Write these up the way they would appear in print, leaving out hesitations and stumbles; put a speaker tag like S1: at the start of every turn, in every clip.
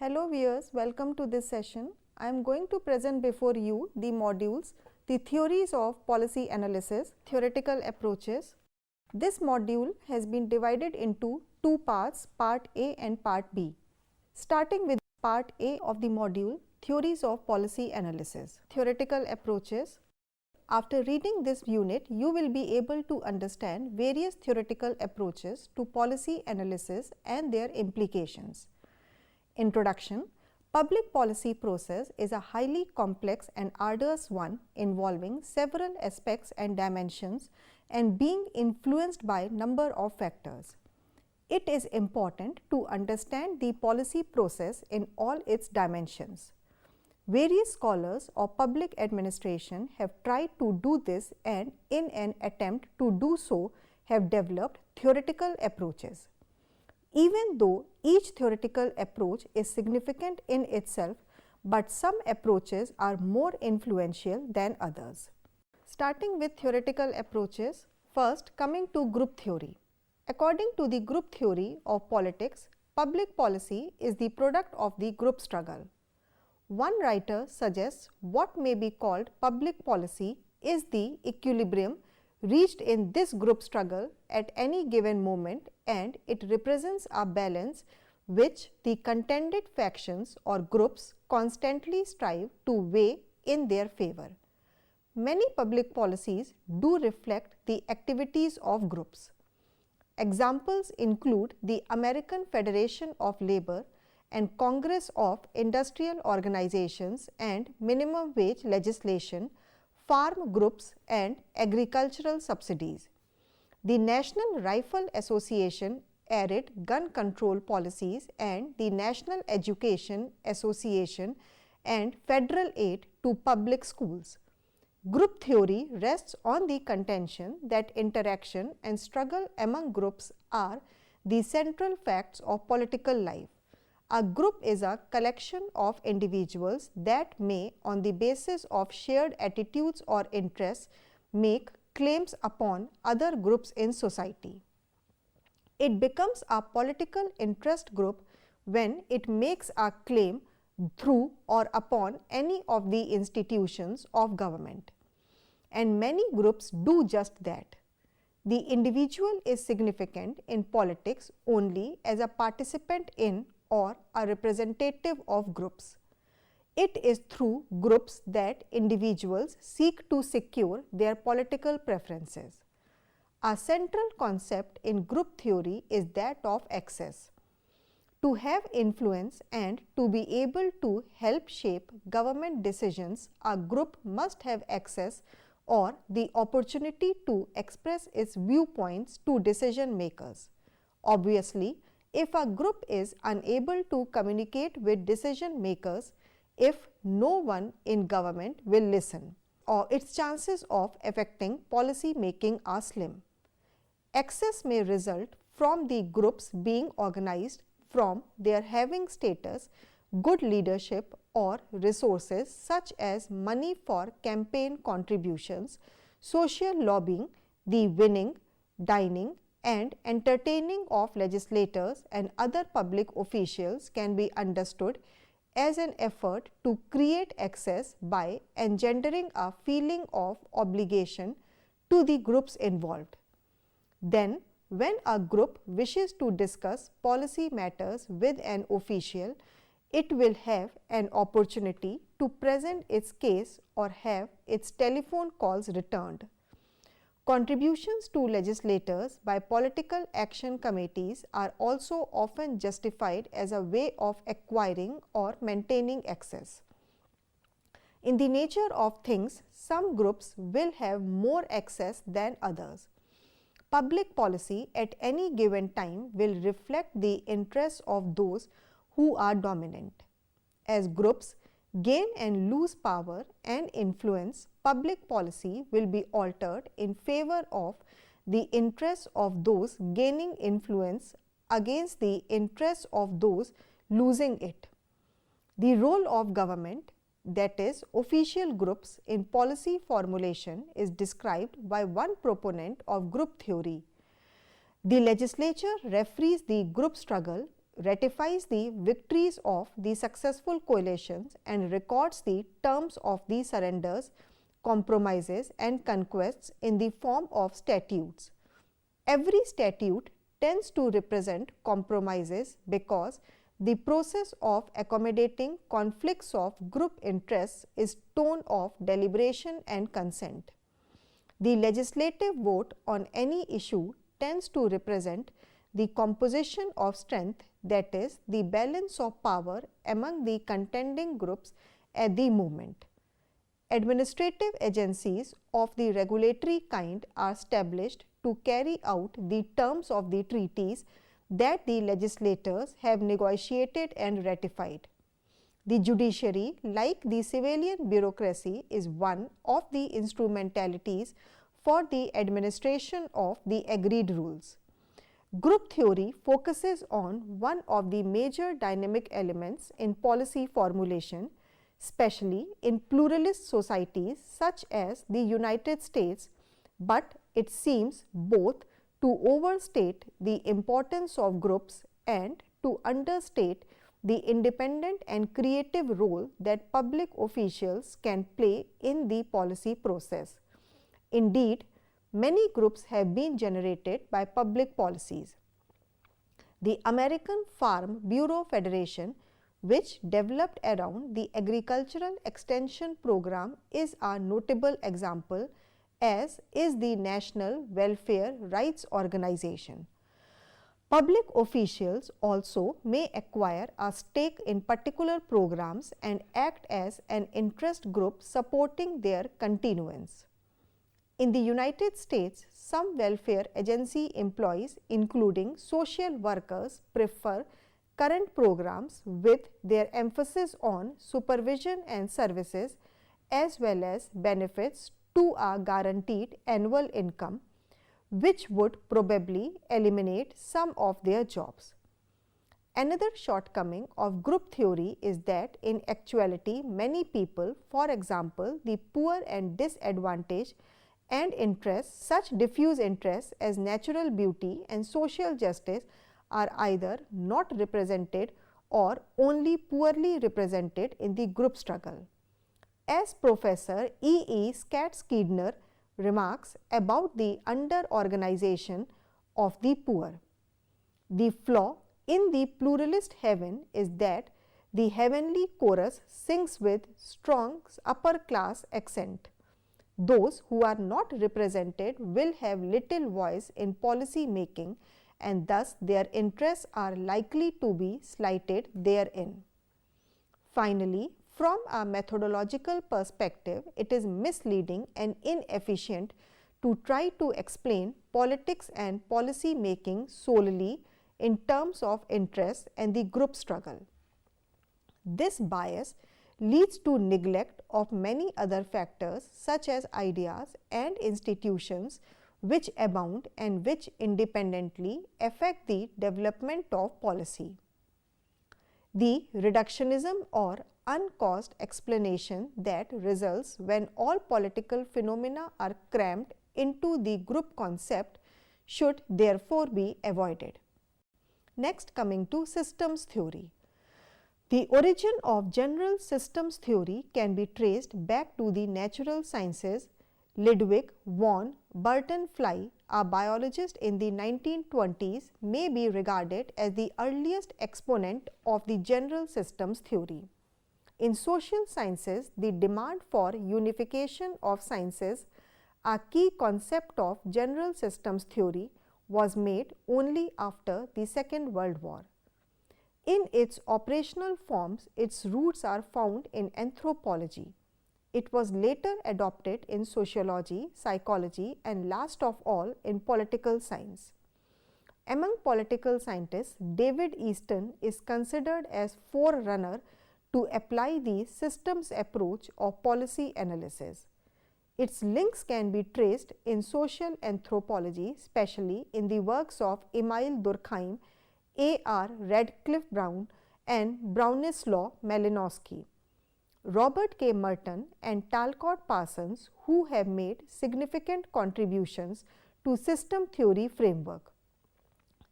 S1: Hello viewers, welcome to this session. I am going to present before you the modules, the theories of policy analysis, theoretical approaches. This module has been divided into two parts, part A and part B. Starting with part A of the module, theories of policy analysis, theoretical approaches. After reading this unit, you will be able to understand various theoretical approaches to policy analysis and their implications. Introduction. Public policy process is a highly complex and arduous one involving several aspects and dimensions and being influenced by number of factors. It is important to understand the policy process in all its dimensions. Various scholars of public administration have tried to do this and in an attempt to do so have developed theoretical approaches. Even though each theoretical approach is significant in itself, but some approaches are more influential than others. Starting with theoretical approaches, first coming to group theory. According to the group theory of politics, public policy is the product of the group struggle. One writer suggests what may be called public policy is the equilibrium reached in this group struggle at any given moment, and it represents a balance which the contended factions or groups constantly strive to weigh in their favor. Many public policies do reflect the activities of groups. Examples include the American Federation of Labor and Congress of Industrial Organizations and minimum wage legislation, farm groups and agricultural subsidies. The National Rifle Association arid gun control policies and the National Education Association and federal aid to public schools. Group theory rests on the contention that interaction and struggle among groups are the central facts of political life. A group is a collection of individuals that may, on the basis of shared attitudes or interests, make claims upon other groups in society. It becomes a political interest group when it makes a claim through or upon any of the institutions of government. And many groups do just that. The individual is significant in politics only as a participant in or a representative of groups. It is through groups that individuals seek to secure their political preferences. A central concept in group theory is that of access. To have influence and to be able to help shape government decisions, a group must have access or the opportunity to express its viewpoints to decision makers. Obviously, if a group is unable to communicate with decision makers, if no one in government will listen, or its chances of affecting policy making are slim. Access may result from the groups being organized, from their having status, good leadership or resources such as money for campaign contributions, social lobbying, the winning, dining and entertaining of legislators and other public officials can be understood as an effort to create access by engendering a feeling of obligation to the groups involved. Then, when a group wishes to discuss policy matters with an official, it will have an opportunity to present its case or have its telephone calls returned. Contributions to legislators by political action committees are also often justified as a way of acquiring or maintaining access. In the nature of things, some groups will have more access than others. Public policy at any given time will reflect the interests of those who are dominant. As groups gain and lose power and influence, public policy will be altered in favor of the interests of those gaining influence against the interests of those losing it. The role of government, that is, official groups in policy formulation, is described by one proponent of group theory. The legislature referees the group struggle ratifies the victories of the successful coalitions and records the terms of the surrenders, compromises and conquests in the form of statutes. Every statute tends to represent compromises because the process of accommodating conflicts of group interests is tone of deliberation and consent. The legislative vote on any issue tends to represent the composition of strength, that is, the balance of power among the contending groups at the moment. Administrative agencies of the regulatory kind are established to carry out the terms of the treaties that the legislators have negotiated and ratified. The judiciary, like the civilian bureaucracy, is one of the instrumentalities for the administration of the agreed rules. Group theory focuses on one of the major dynamic elements in policy formulation, especially in pluralist societies such as the United States, but it seems both to overstate the importance of groups and to understate the independent and creative role that public officials can play in the policy process. Indeed, many groups have been generated by public policies. The American Farm Bureau Federation, which developed around the Agricultural Extension Program, is a notable example, as is the National Welfare Rights Organization. Public officials also may acquire a stake in particular programs and act as an interest group supporting their continuance. In the United States, some welfare agency employees, including social workers, prefer current programs with their emphasis on supervision and services as well as benefits to a guaranteed annual income, which would probably eliminate some of their jobs. Another shortcoming of group theory is that in actuality many people, for example the poor and disadvantaged, and interests, such diffuse interests as natural beauty and social justice, are either not represented or only poorly represented in the group struggle. As Professor E. Schatzkiedner remarks about the under-organization of the poor, the flaw in the pluralist heaven is that the heavenly chorus sings with strong upper-class accent. Those who are not represented will have little voice in policy making, and thus their interests are likely to be slighted therein. Finally, from a methodological perspective, it is misleading and inefficient to try to explain politics and policy making solely in terms of interest and the group struggle. This bias leads to neglect of many other factors such as ideas and institutions which abound and which independently affect the development of policy. The reductionism or uncaused explanation that results when all political phenomena are crammed into the group concept should therefore be avoided. Next, coming to systems theory. The origin of general systems theory can be traced back to the natural sciences. Ludwig von Bartenfly, a biologist in the 1920s, may be regarded as the earliest exponent of the general systems theory. In social sciences, the demand for unification of sciences, a key concept of general systems theory, was made only after the Second World War. In its operational forms, its roots are found in anthropology. It was later adopted in sociology, psychology, and last of all in political science. Among political scientists, David Easton is considered as forerunner to apply the systems approach of policy analysis. Its links can be traced in social anthropology, especially in the works of Emile Durkheim, A.R. Radcliffe Brown, and Bronislaw Malinowski, Robert K. Merton, and Talcott Parsons, who have made significant contributions to system theory framework.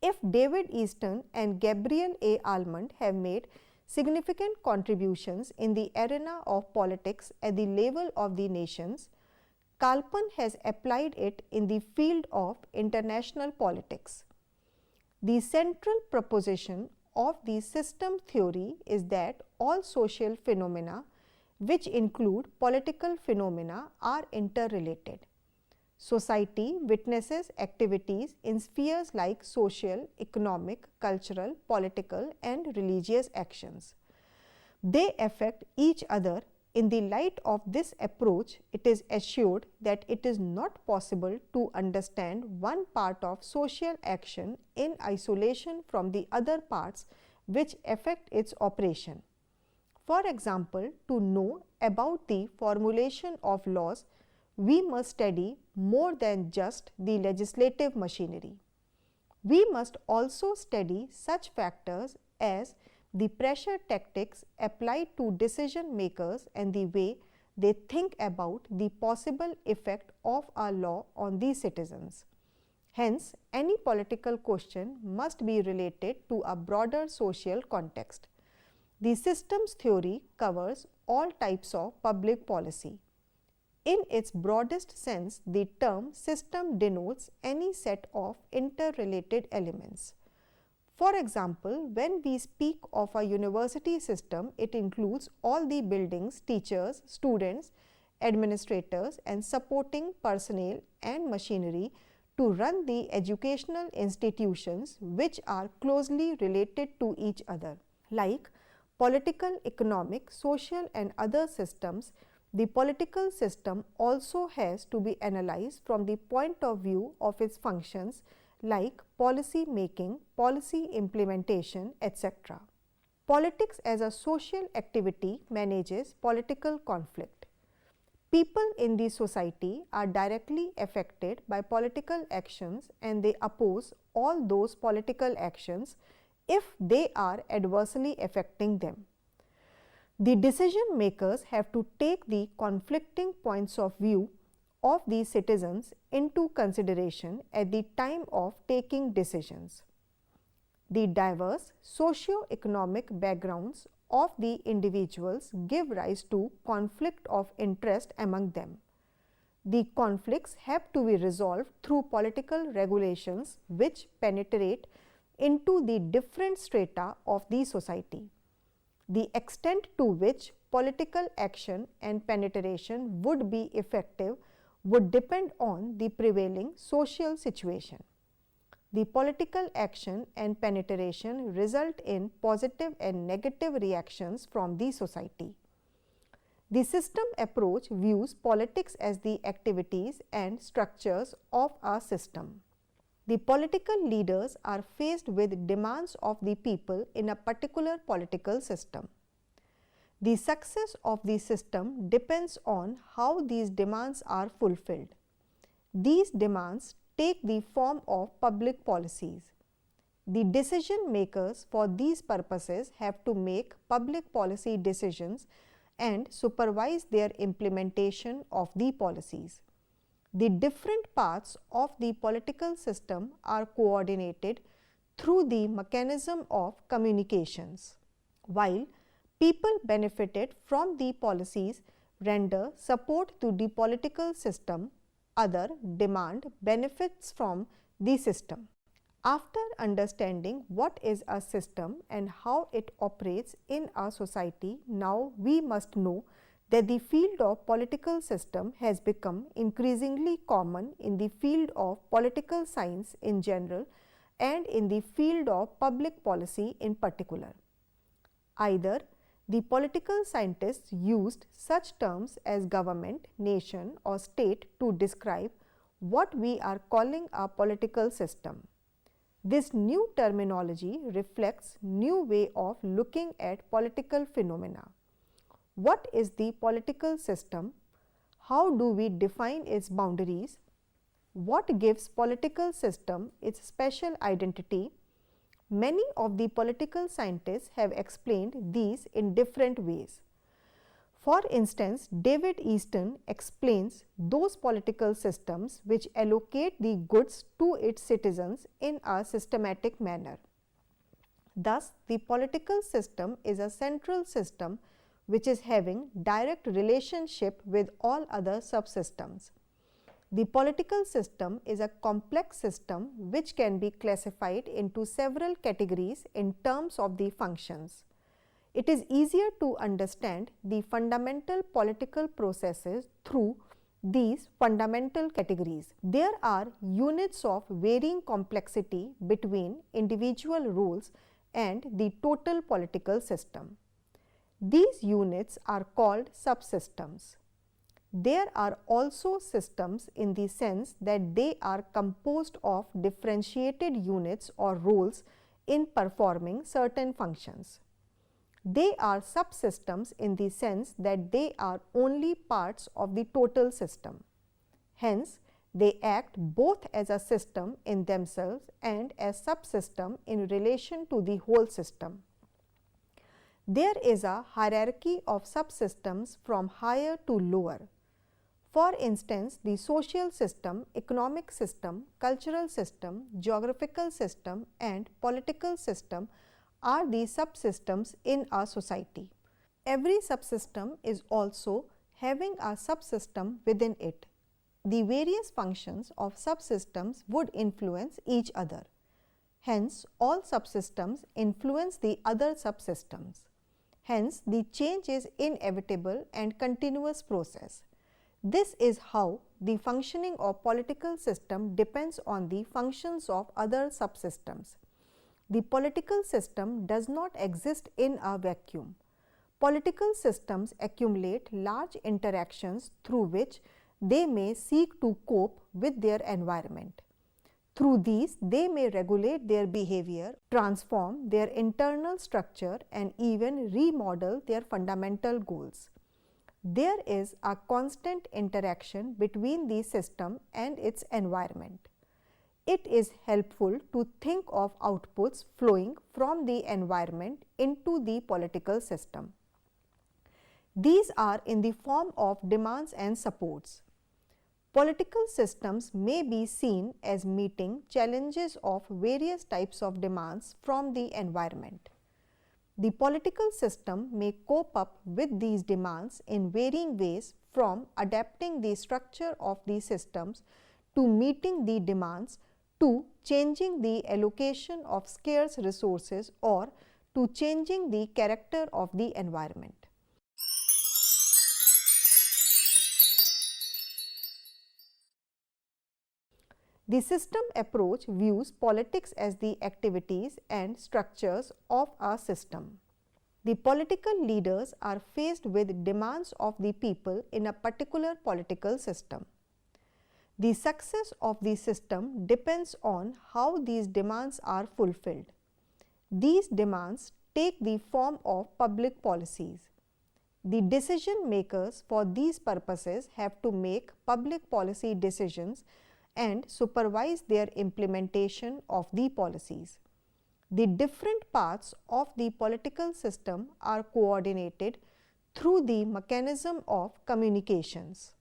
S1: If David Easton and Gabriel A. Almond have made significant contributions in the arena of politics at the level of the nations, Kalpan has applied it in the field of international politics. The central proposition of the system theory is that all social phenomena, which include political phenomena, are interrelated. Society witnesses activities in spheres like social, economic, cultural, political, and religious actions. They affect each other. In the light of this approach, it is assured that it is not possible to understand one part of social action in isolation from the other parts which affect its operation. For example, to know about the formulation of laws, we must study more than just the legislative machinery. We must also study such factors as the pressure tactics applied to decision makers and the way they think about the possible effect of a law on the citizens. Hence, any political question must be related to a broader social context. The systems theory covers all types of public policy. In its broadest sense, the term system denotes any set of interrelated elements. For example, when we speak of a university system, it includes all the buildings, teachers, students, administrators, and supporting personnel and machinery to run the educational institutions which are closely related to each other. Like political, economic, social, and other systems, the political system also has to be analyzed from the point of view of its functions like policy making, policy implementation, etc. Politics as a social activity manages political conflict. People in the society are directly affected by political actions and they oppose all those political actions if they are adversely affecting them. The decision makers have to take the conflicting points of view of the citizens into consideration at the time of taking decisions. The diverse socio-economic backgrounds of the individuals give rise to conflict of interest among them. The conflicts have to be resolved through political regulations which penetrate into the different strata of the society. The extent to which political action and penetration would be effective would depend on the prevailing social situation. The political action and penetration result in positive and negative reactions from the society. The system approach views politics as the activities and structures of a system. The political leaders are faced with demands of the people in a particular political system. The success of the system depends on how these demands are fulfilled. These demands take the form of public policies. The decision makers for these purposes have to make public policy decisions and supervise their implementation of the policies. The different parts of the political system are coordinated through the mechanism of communications. While people benefited from the policies render support to the political system, others demand benefits from the system. After understanding what is a system and how it operates in a society, now we must know that the field of political system has become increasingly common in the field of political science in general and in the field of public policy in particular. Either the political scientists used such terms as government, nation or state to describe what we are calling a political system. This new terminology reflects new way of looking at political phenomena. What is the political system? How do we define its boundaries? What gives political system its special identity? Many of the political scientists have explained these in different ways. For instance, David Easton explains those political systems which allocate the goods to its citizens in a systematic manner. Thus, the political system is a central system which is having direct relationship with all other subsystems. The political system is a complex system which can be classified into several categories in terms of the functions. It is easier to understand the fundamental political processes through these fundamental categories. There are units of varying complexity between individual roles and the total political system. These units are called subsystems. There are also systems in the sense that they are composed of differentiated units or roles in performing certain functions. They are subsystems in the sense that they are only parts of the total system. Hence, they act both as a system in themselves and as subsystem in relation to the whole system. There is a hierarchy of subsystems from higher to lower. For instance, the social system, economic system, cultural system, geographical system and political system are the subsystems in a society. Every subsystem is also having a subsystem within it. The various functions of subsystems would influence each other. Hence, all subsystems influence the other subsystems. Hence, the change is inevitable and continuous process. This is how the functioning of political system depends on the functions of other subsystems. The political system does not exist in a vacuum. Political systems accumulate large interactions through which they may seek to cope with their environment. Through these, they may regulate their behavior, transform their internal structure and even remodel their fundamental goals. There is a constant interaction between the system and its environment. It is helpful to think of outputs flowing from the environment into the political system. These are in the form of demands and supports. Political systems may be seen as meeting challenges of various types of demands from the environment. The political system may cope up with these demands in varying ways, from adapting the structure of the systems to meeting the demands, to changing the allocation of scarce resources, or to changing the character of the environment. The system approach views politics as the activities and structures of a system. The political leaders are faced with demands of the people in a particular political system. The success of the system depends on how these demands are fulfilled. These demands take the form of public policies. The decision makers for these purposes have to make public policy decisions and supervise their implementation of the policies. The different parts of the political system are coordinated through the mechanism of communications.